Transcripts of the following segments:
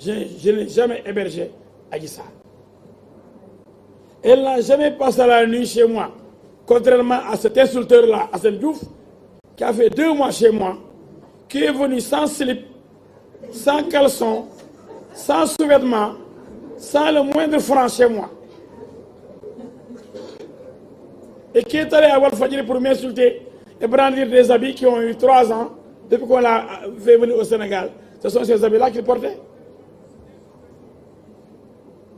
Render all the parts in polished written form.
je n'ai jamais hébergé Adji Sarr. Elle n'a jamais passé la nuit chez moi, contrairement à cet insulteur-là, Assane Diouf, qui a fait 2 mois chez moi, qui est venu sans slip, sans caleçon, sans sous-vêtements, sans le moindre franc chez moi. Et qui est allé à Walfadjri pour m'insulter et brandir des habits qui ont eu 3 ans depuis qu'on l'a fait venir au Sénégal. Ce sont ces habits-là qu'il portait.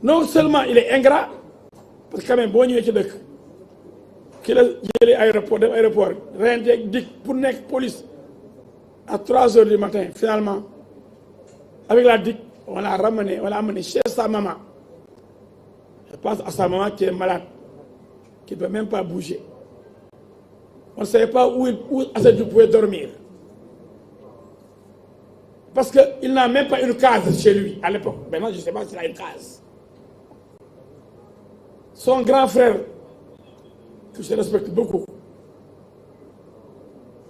Non seulement il est ingrat, parce que quand même, bon, il est qu'il a dit aéroport, pour la police à 3 h du matin, finalement, avec la DIC, on l'a amené chez sa maman. Je pense à sa maman qui est malade, qui ne peut même pas bouger. On ne savait pas où Assane Diouf pouvait dormir. Parce qu'il n'a même pas une case chez lui à l'époque. Maintenant, je ne sais pas s'il a une case. Son grand frère, que je respecte beaucoup,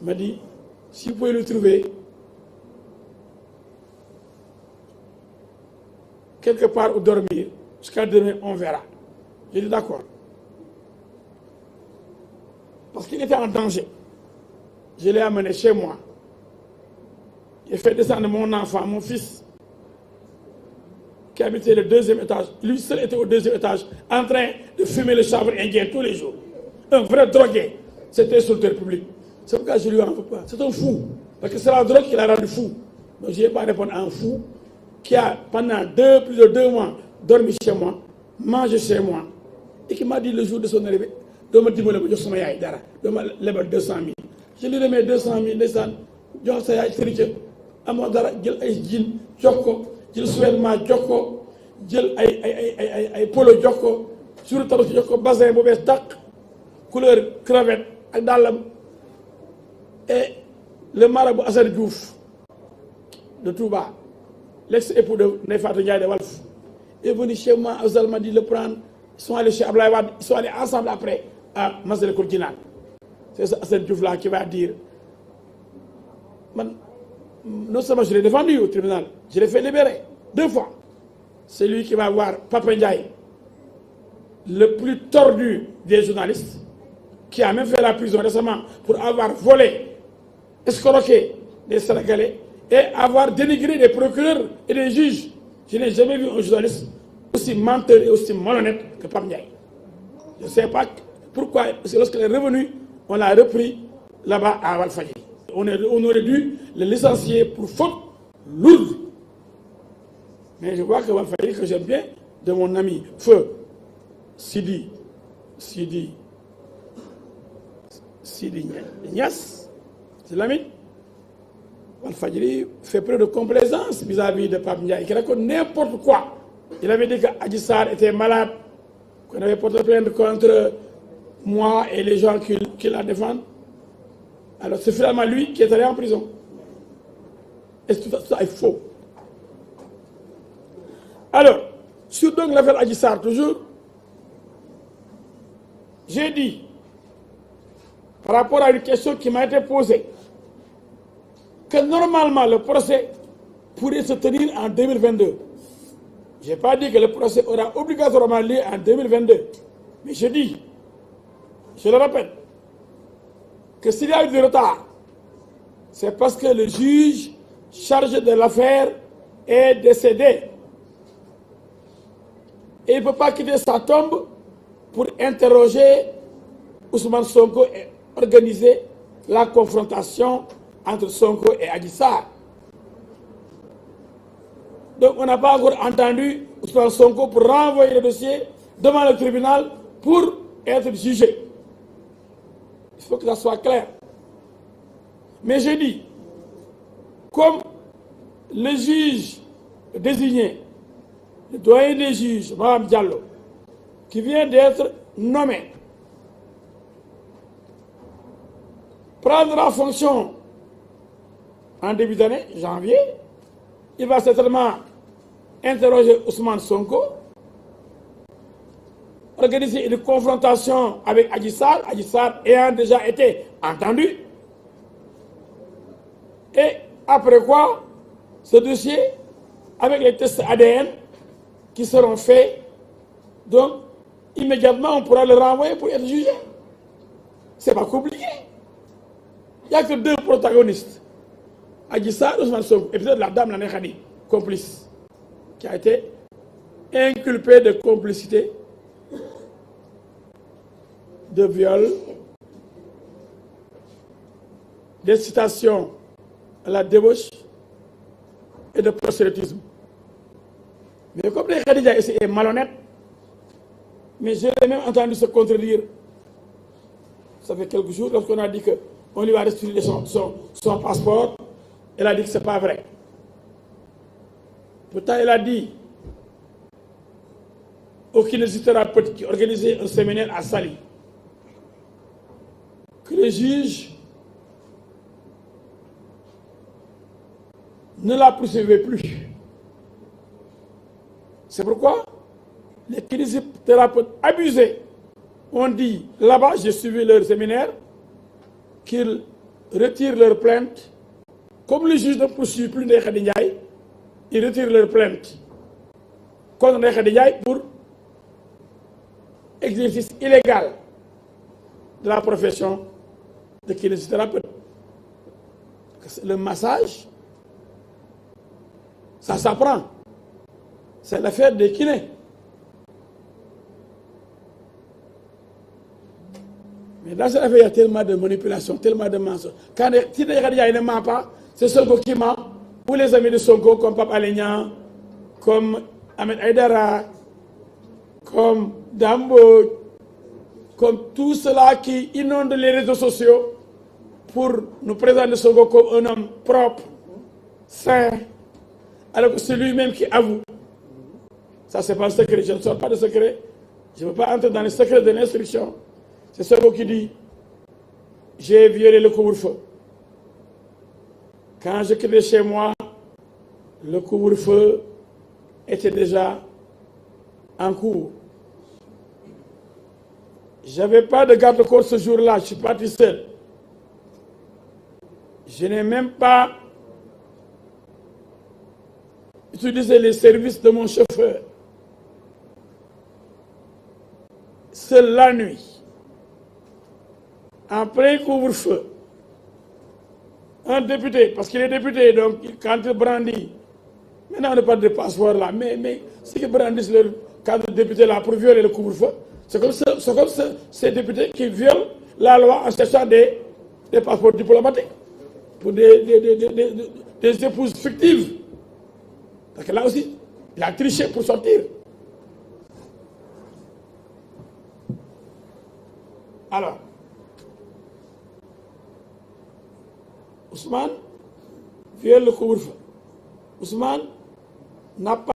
m'a dit, si vous pouvez le trouver quelque part où dormir, jusqu'à demain, on verra. J'ai dit d'accord. Parce qu'il était en danger. Je l'ai amené chez moi. J'ai fait descendre mon enfant, mon fils, qui habitait le 2e étage. Lui seul était au 2e étage, en train de fumer le chanvre indien tous les jours. Un vrai drogué. C'était sur le public. C'est pourquoi je lui en veux pas. C'est un fou. Parce que c'est la drogue qui l'a rendu fou. Donc je n'ai pas répondu à un fou qui a, pendant plus de 2 mois, dormi chez moi, mangé chez moi, et qui m'a dit le jour de son arrivée, de me dire que je me 200 000. Je lui remets 200 000, je lui ai amoo dara jël ay jean jox ko jël sous-vêtement jox ko jël ay polo jox ko sur tabaski jox ko bassin bu bees tàq couleur cravate ak dàllam. Et le marabout Assane Diouf de Touba, l'ex-époux de Ndeye Fatou Ndiaye de Walf, est venu chez moi à Zalmadi le prendre. Ils sont allés chez Abdoulaye Wade, ils sont allés ensemble après à Massalikul Jinaan. C'est ça Assane Diouf là qui va dire, non seulement je l'ai défendu au tribunal, je l'ai fait libérer 2 fois. C'est lui qui va voir Papa Ndiaye, le plus tordu des journalistes, qui a même fait la prison récemment pour avoir volé, escroqué des Sénégalais et avoir dénigré des procureurs et des juges. Je n'ai jamais vu un journaliste aussi menteur et aussi malhonnête que Papa Ndiaye. Je ne sais pas pourquoi, parce que lorsqu'il est revenu, on l'a repris là-bas à Walfadjri. On aurait dû le licencier pour faute lourde. Mais je vois que Walfadjri, que j'aime bien, de mon ami Feu Sidi Niass, c'est l'ami. Walfadjri fait preuve de complaisance vis-à-vis de Pape Ndiaye, qui raconte n'importe quoi. Il avait dit qu'Adji Sarr était malade, qu'on avait porté plainte contre moi et les gens qui la défendent. Alors c'est finalement lui qui est allé en prison. Et tout ça est faux. Alors, sur donc l'affaire Adji Sarr, toujours, j'ai dit, par rapport à une question qui m'a été posée, que normalement le procès pourrait se tenir en 2022. Je n'ai pas dit que le procès aura obligatoirement lieu en 2022. Mais je dis, je le répète, que s'il y a eu du retard, c'est parce que le juge chargé de l'affaire est décédé. Et il ne peut pas quitter sa tombe pour interroger Ousmane Sonko et organiser la confrontation entre Sonko et Adji Sarr. Donc on n'a pas encore entendu Ousmane Sonko pour renvoyer le dossier devant le tribunal pour être jugé. Il faut que ça soit clair. Mais je dis, comme le juge désigné, le doyen des juges, Mme Diallo, qui vient d'être nommé, prendra fonction en début d'année, janvier, il va certainement interroger Ousmane Sonko, organiser une confrontation avec Adji Sarr ayant déjà été entendu. Et après quoi, ce dossier avec les tests ADN qui seront faits. Donc, immédiatement, on pourra le renvoyer pour être jugé. C'est pas compliqué. Il n'y a que deux protagonistes. Adji Sarr, Ousmane Sonko, et peut-être la dame Nana Khady, complice, qui a été inculpée de complicité, de viol, d'incitation à la débauche et de prosélytisme. Mais comme les Khadija est malhonnête, mais je l'ai même entendu se contredire. Ça fait quelques jours, lorsqu'on a dit qu'on lui va restituer son passeport, elle a dit que ce n'est pas vrai. Pourtant, elle a dit au kinésithérapeute qui organisait un séminaire à Saly que le juge ne la poursuivait plus. C'est pourquoi les kinésithérapeutes abusés ont dit là-bas, j'ai suivi leur séminaire, qu'ils retirent leur plainte. Comme le juge ne poursuit plus Ndeye Khady Ndiaye, ils retirent leur plainte contre Ndeye Khady Ndiaye pour exercice illégal de la profession de kinésithérapeute. Le massage, ça s'apprend. C'est l'affaire des kinés. Mais dans cette affaire, il y a tellement de manipulation, tellement de mensonges. Quand si Ndeye Khady Ndiaye ne ment pas, c'est Sonko qui ment, ou les amis de Sonko, comme Pape Alé Niang, comme Ahmed Aïdara, comme Dambo, comme tous ceux-là qui inondent les réseaux sociaux pour nous présenter Sonko comme un homme propre, sain, alors que c'est lui-même qui avoue. Ça, c'est pas un secret. Je ne sors pas de secret. Je ne veux pas entrer dans les secrets de l'instruction. C'est Sonko qui dit « J'ai violé le couvre-feu ». Quand je quittais chez moi, le couvre-feu était déjà en cours. Je n'avais pas de garde-corps ce jour-là, je suis parti seul. Je n'ai même pas utilisé les services de mon chauffeur. Seul la nuit, en plein couvre-feu, un député, parce qu'il est député, donc quand il brandit, maintenant on ne parle de passeport là, mais ceux qui brandissent leur cadre de député là pour violer le couvre-feu, c'est comme ces députés qui violent la loi en cherchant des passeports diplomatiques pour des épouses fictives. Parce que là aussi, il a triché pour sortir. Alors, Ousmane viole le couvre-feu. Ousmane n'a pas